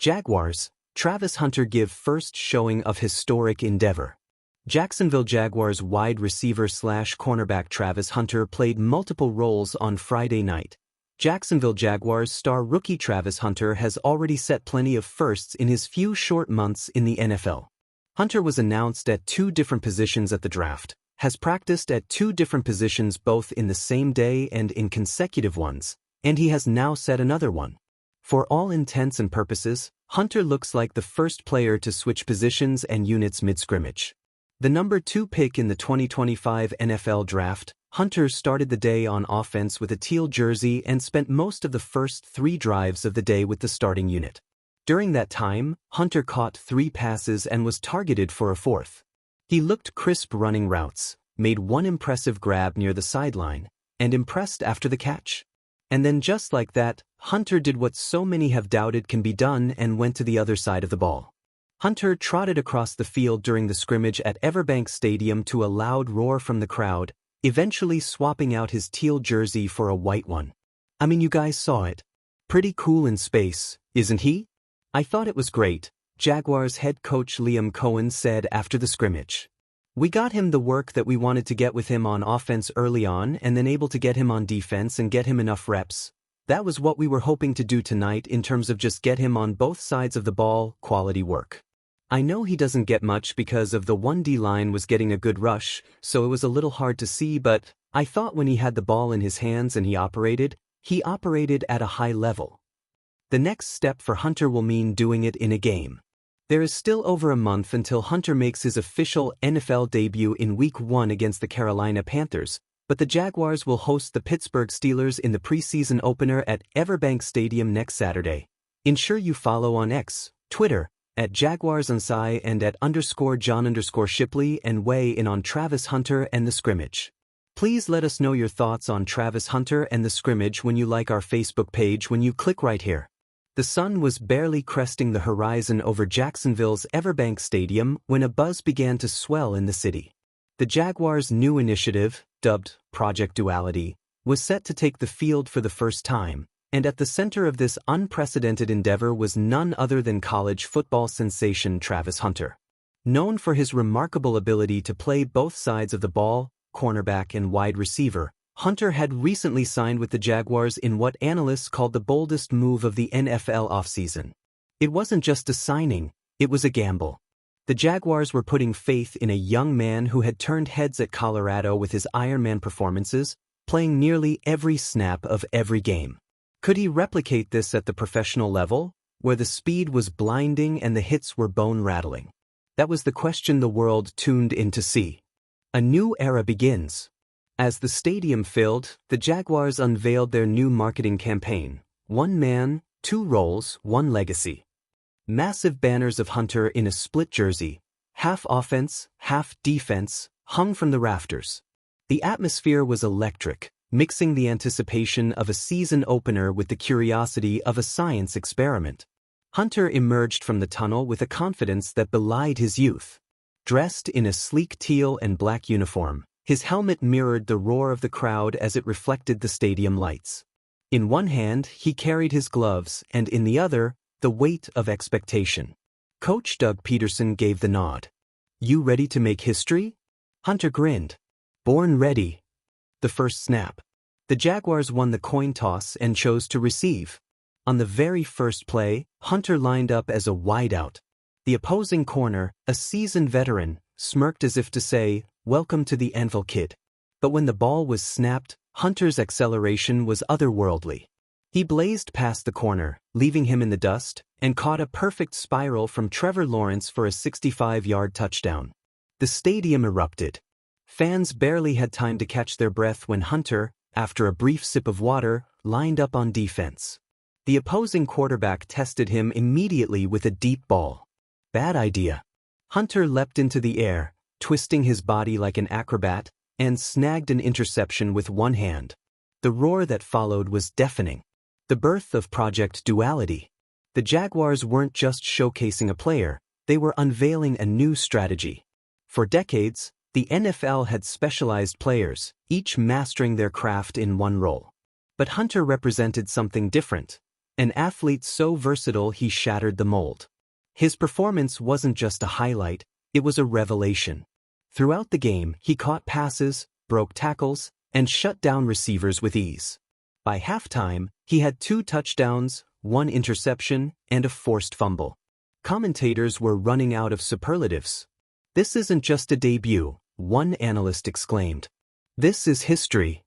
Jaguars, Travis Hunter give first showing of historic endeavor. Jacksonville Jaguars wide receiver/cornerback Travis Hunter played multiple roles on Friday night. Jacksonville Jaguars star rookie Travis Hunter has already set plenty of firsts in his few short months in the NFL. Hunter was announced at 2 different positions at the draft, has practiced at 2 different positions both in the same day and in consecutive ones, and he has now set another one. For all intents and purposes, Hunter looks like the first player to switch positions and units mid-scrimmage. The number 2 pick in the 2025 NFL Draft, Hunter started the day on offense with a teal jersey and spent most of the first 3 drives of the day with the starting unit. During that time, Hunter caught 3 passes and was targeted for a 4th. He looked crisp running routes, made one impressive grab near the sideline, and impressed after the catch. And then just like that, Hunter did what so many have doubted can be done and went to the other side of the ball. Hunter trotted across the field during the scrimmage at Everbank Stadium to a loud roar from the crowd, eventually swapping out his teal jersey for a white one. I mean, you guys saw it. Pretty cool in space, isn't he? I thought it was great, Jaguars head coach Liam Cohen said after the scrimmage. We got him the work that we wanted to get with him on offense early on and then able to get him on defense and get him enough reps. That was what we were hoping to do tonight in terms of just get him on both sides of the ball, quality work. I know he doesn't get much because of the 1D line was getting a good rush, so it was a little hard to see, but I thought when he had the ball in his hands and he operated at a high level. The next step for Hunter will mean doing it in a game. There is still over a month until Hunter makes his official NFL debut in Week 1 against the Carolina Panthers, but the Jaguars will host the Pittsburgh Steelers in the preseason opener at Everbank Stadium next Saturday. Ensure you follow on X, Twitter, at JaguarsInside and at _John_Shipley and weigh in on Travis Hunter and the scrimmage. Please let us know your thoughts on Travis Hunter and the scrimmage when you like our Facebook page when you click right here. The sun was barely cresting the horizon over Jacksonville's Everbank Stadium when a buzz began to swell in the city. The Jaguars' new initiative, dubbed Project Duality, was set to take the field for the first time, and at the center of this unprecedented endeavor was none other than college football sensation Travis Hunter. Known for his remarkable ability to play both sides of the ball, cornerback and wide receiver, Hunter had recently signed with the Jaguars in what analysts called the boldest move of the NFL offseason. It wasn't just a signing, it was a gamble. The Jaguars were putting faith in a young man who had turned heads at Colorado with his Ironman performances, playing nearly every snap of every game. Could he replicate this at the professional level, where the speed was blinding and the hits were bone-rattling? That was the question the world tuned in to see. A new era begins. As the stadium filled, the Jaguars unveiled their new marketing campaign, 1 man, 2 roles, 1 legacy. Massive banners of Hunter in a split jersey, half offense, half defense, hung from the rafters. The atmosphere was electric, mixing the anticipation of a season opener with the curiosity of a science experiment. Hunter emerged from the tunnel with a confidence that belied his youth. Dressed in a sleek teal and black uniform, his helmet mirrored the roar of the crowd as it reflected the stadium lights. In one hand, he carried his gloves, and in the other, the weight of expectation. Coach Doug Peterson gave the nod. "You ready to make history?" Hunter grinned. "Born ready." The first snap. The Jaguars won the coin toss and chose to receive. On the very first play, Hunter lined up as a wideout. The opposing corner, a seasoned veteran, smirked as if to say, "Welcome to the Anvil, kid." But when the ball was snapped, Hunter's acceleration was otherworldly. He blazed past the corner, leaving him in the dust, and caught a perfect spiral from Trevor Lawrence for a 65-yard touchdown. The stadium erupted. Fans barely had time to catch their breath when Hunter, after a brief sip of water, lined up on defense. The opposing quarterback tested him immediately with a deep ball. Bad idea. Hunter leapt into the air, twisting his body like an acrobat, and snagged an interception with one hand. The roar that followed was deafening. The birth of Project Duality. The Jaguars weren't just showcasing a player, they were unveiling a new strategy. For decades, the NFL had specialized players, each mastering their craft in one role. But Hunter represented something different, an athlete so versatile he shattered the mold. His performance wasn't just a highlight, it was a revelation. Throughout the game, he caught passes, broke tackles, and shut down receivers with ease. By halftime, he had 2 touchdowns, 1 interception, and a forced fumble. Commentators were running out of superlatives. "This isn't just a debut," one analyst exclaimed. "This is history.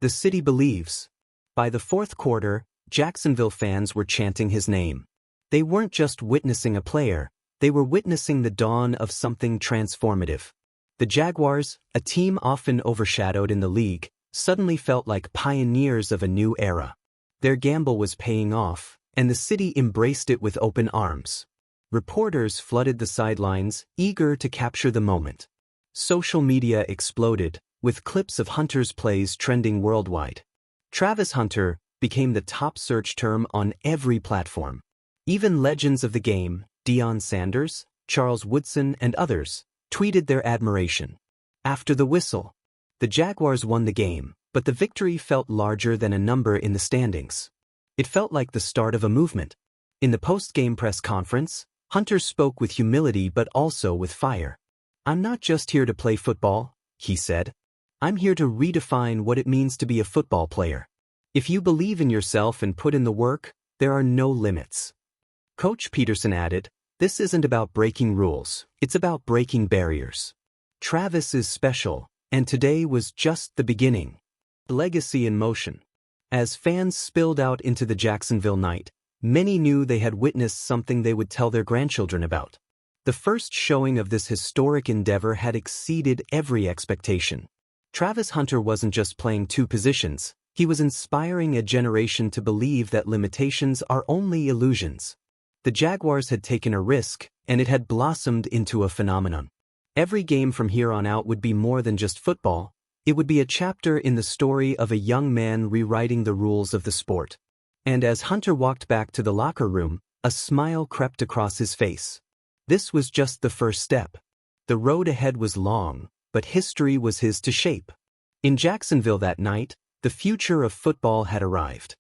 The city believes." By the fourth quarter, Jacksonville fans were chanting his name. They weren't just witnessing a player, they were witnessing the dawn of something transformative. The Jaguars, a team often overshadowed in the league, suddenly felt like pioneers of a new era. Their gamble was paying off, and the city embraced it with open arms. Reporters flooded the sidelines, eager to capture the moment. Social media exploded, with clips of Hunter's plays trending worldwide. Travis Hunter became the top search term on every platform. Even legends of the game, Deion Sanders, Charles Woodson, and others, tweeted their admiration. After the whistle, the Jaguars won the game, but the victory felt larger than a number in the standings. It felt like the start of a movement. In the post-game press conference, Hunter spoke with humility but also with fire. "I'm not just here to play football," he said. "I'm here to redefine what it means to be a football player. If you believe in yourself and put in the work, there are no limits." Coach Peterson added, "This isn't about breaking rules, it's about breaking barriers. Travis is special, and today was just the beginning." Legacy in motion. As fans spilled out into the Jacksonville night, many knew they had witnessed something they would tell their grandchildren about. The first showing of this historic endeavor had exceeded every expectation. Travis Hunter wasn't just playing 2 positions, he was inspiring a generation to believe that limitations are only illusions. The Jaguars had taken a risk, and it had blossomed into a phenomenon. Every game from here on out would be more than just football, it would be a chapter in the story of a young man rewriting the rules of the sport. And as Hunter walked back to the locker room, a smile crept across his face. This was just the first step. The road ahead was long, but history was his to shape. In Jacksonville that night, the future of football had arrived.